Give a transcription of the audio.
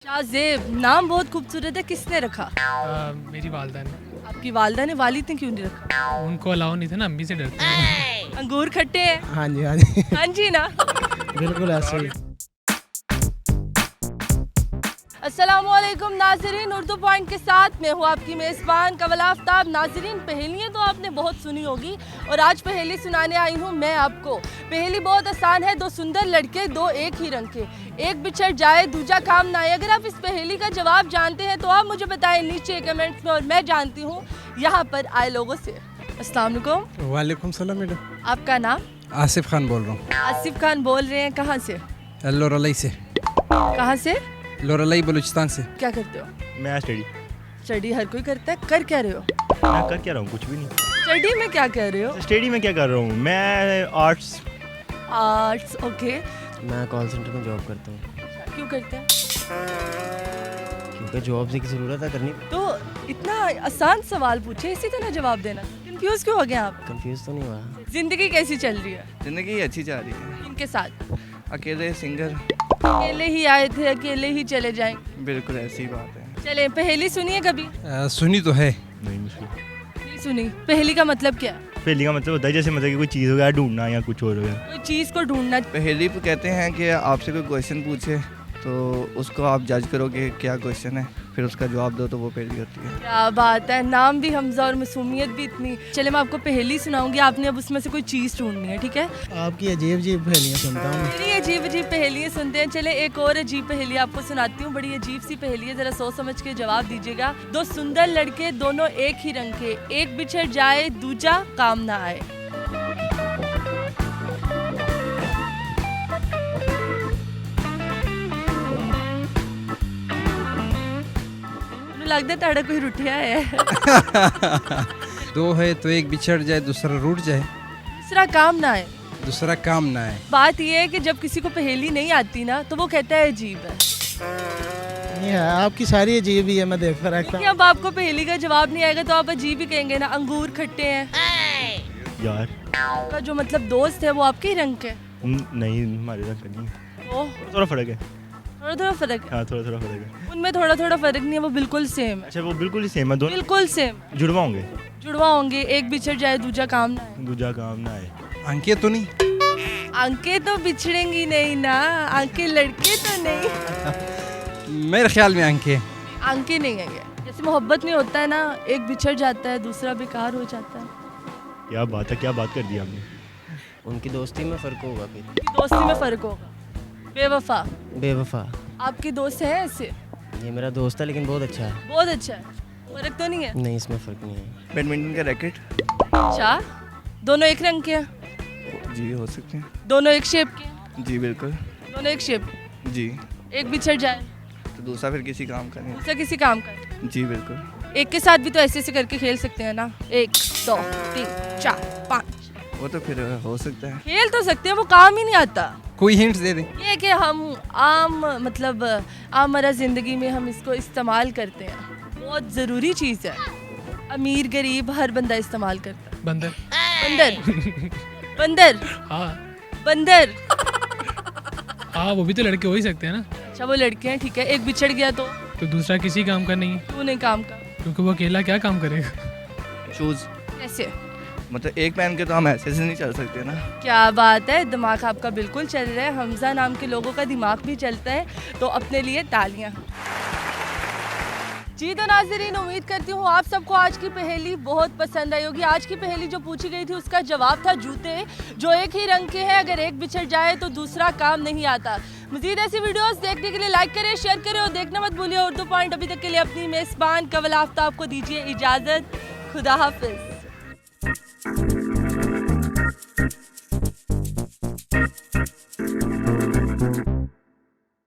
शाहजेब नाम बहुत खूबसूरत है, किसने रखा? मेरी वालदा ने। आपकी वालदा ने, वालिद ने क्यों नहीं रखा? उनको अलाउ नहीं था ना, अम्मी से डरते हैं। अंगूर खट्टे हैं? हाँ जी हाँ जी हाँ जी ना। बिल्कुल ऐसे ही। अस्सलामुअलैकुम नाजरीन, उर्दू पॉइंट के साथ मैं हूँ आपकी मेज़बान कवल आफ्ताब। नाजरीन, पहेलियाँ तो आपने बहुत सुनी होगी और आज पहेली सुनाने आई हूँ मैं आपको। पहेली बहुत आसान है। दो सुंदर लड़के, दो एक ही रंग के, एक बिछड़ जाए दूजा काम ना आए। अगर आप इस पहेली का जवाब जानते हैं तो आप मुझे बताएं नीचे कमेंट्स में, और मैं जानती हूँ यहाँ पर आए लोगों से। अस्सलाम वालेकुम। वालेकुम सलाम मैडम। आपका नाम? आसिफ खान बोल रहा हूँ। आसिफ खान बोल रहे हैं, कहाँ से? लोरलई से। कहाँ से? लोरलई बलूचिस्तान से। क्या करते हो? मैं स्टडी। स्टडी हर कोई करता है, कर क्या रहे हो? मैं कर क्या रहा हूँ? कुछ भी नहीं। स्टडी में क्या कर रहे हो? स्टडी में क्या कर रहा हूँ? मैं आर्ट्स। Arts, okay. मैं कॉल सेंटर में जॉब करता हूँ। क्यों करते हैं? क्योंकि जॉब की ज़रूरत है करनी। तो इतना आसान सवाल पूछे, इसी तरह जवाब देना। कंफ्यूज क्यों हो गए आप? कंफ्यूज तो नहीं हुआ। जिंदगी कैसी चल रही है? ज़िंदगी अच्छी जा रही है। इनके साथ अकेले सिंगर। अकेले ही आए थे, अकेले ही चले जाएंगे। बिल्कुल ऐसी बात है। चले, पहेली सुनिए कभी? सुनी तो है। नहीं मुश्किल। नहीं सुनी। पहेली का मतलब क्या है? पहली का मतलब होता है जैसे मतलब कि कोई चीज़ हो गया ढूंढना या कुछ और हो गया। कोई चीज को ढूंढना। पहेली पे कहते हैं कि आपसे कोई क्वेश्चन पूछे तो उसको आप जज करोगे क्या क्वेश्चन है, फिर उसका जवाब दो तो वो पहेली होती है। क्या बात है, नाम भी हमजा और मासूमियत भी इतनी। चले, मैं आपको पहेली सुनाऊंगी, आपने अब उसमें से कोई चीज ढूंढनी है, ठीक है? आपकी अजीब अजीब पहेलियाँ सुनता हूँ। मेरी अजीब अजीब पहेलियाँ सुनते हैं। चले, एक और अजीब पहेली आपको सुनाती हूँ। बड़ी अजीब सी पहेली है, जरा सोच समझ के जवाब दीजिएगा। दो सुंदर लड़के, दोनों एक ही रंग के, एक बिछड़ जाए दूजा काम ना आए। लगता है ताड़ा कोई रुठिया है। दो है तो एक बिछड़ जाए दूसरा रूठ जाए, दूसरा काम ना आए। दूसरा काम ना आए। बात ये है कि जब किसी को पहेली नहीं आती ना तो वो कहता है अजीब है। ये है, आपकी सारी अजीब ही है, मैं देख कर रखता कि अब आपको पहेली का जवाब नहीं आएगा तो आप अजीब ही कहेंगे ना। अंगूर खट्टे हैं। यार आपका जो मतलब दोस्त है वो आपके ही रंग के? नहीं, हमारे रंग का नहीं है। ओह, थोड़ा फर्क है। थोड़ा थोड़ा फर्क है। हाँ थोड़ा थोड़ा फर्क है। उनमें थोड़ा थोड़ा फर्क नहीं है, वो बिल्कुल सेम है। अच्छा वो बिल्कुल ही सेम है, दोनों बिल्कुल सेम। जुड़वा होंगे। जुड़वा होंगे, एक बिछड़ जाए दूजा काम ना आए। दूजा काम ना आए। अंके तो नहीं। आंखें तो बिछड़ेंगी नहीं ना, आंखें लड़के तो नहीं। मेरे ख्याल में अंके। आंखें नहीं है ये। जैसे मोहब्बत में होता है ना, एक बिछड़ जाता है दूसरा बेकार हो जाता है। क्या बात है, क्या बात कर दी आपने। उनकी दोस्ती में फ़र्क होगा फिर। दोस्ती में फर्क होगा। बेवफा। बेवफा। आपके दोस्त है ऐसे? ये मेरा दोस्त है लेकिन बहुत अच्छा है। बहुत अच्छा है, फर्क तो नहीं है? नहीं, इसमें फ़र्क नहीं है। बैडमिंटन का रैकेट। अच्छा, दोनों एक रंग के हैं? जी हो सकते हैं। दोनों एक शेप के हैं? जी बिल्कुल। दोनों एक शेप। जी। एक बिछड़ जाए तो दूसरा फिर किसी काम का नहीं। दूसरा किसी काम का। जी बिल्कुल। एक के साथ भी तो ऐसे ऐसे करके खेल सकते हैं ना, 1 2 3 4 5। वो तो फिर हो सकता है। खेल तो सकते हैं, वो काम ही नहीं आता। कोई हिंट दे दे। ये है कि हम आम मतलब आमरा ज़िंदगी में हम इसको इस्तेमाल करते हैं, बहुत ज़रूरी चीज़ है। अमीर गरीब हर बंदा इस्तेमाल करता है। बंदर। बंदर। बंदर। हाँ बंदर। हाँ, वो भी तो लड़के हो ही सकते हैं ना। अच्छा, वो लड़के हैं, ठीक है। एक बिछड़ गया तो दूसरा किसी काम का नहीं है, क्यों नहीं काम का? क्योंकि वो अकेला क्या काम करेगा। शूज़। कैसे? मतलब एक पहन के तो हम ऐसे से नहीं चल सकते ना। क्या बात है, दिमाग आपका बिल्कुल चल रहा है। हमजा नाम के लोगों का दिमाग भी चलता है, तो अपने लिए तालियां। जी तो नाज़रीन, उम्मीद करती हूँ आप सबको आज की पहेली बहुत पसंद आई होगी। आज की पहेली जो पूछी गई थी उसका जवाब था जूते जो एक ही रंग के हैं, अगर एक बिछड़ जाए तो दूसरा काम नहीं आता। मज़ीद ऐसी वीडियोस देखने के लिए लाइक करें, शेयर करें और देखना मत भूलिए उर्दू पॉइंट। अभी तक के लिए अपनी मेज़बान कवल आफ्ताब को दीजिए इजाज़त। खुदा हाफिज़।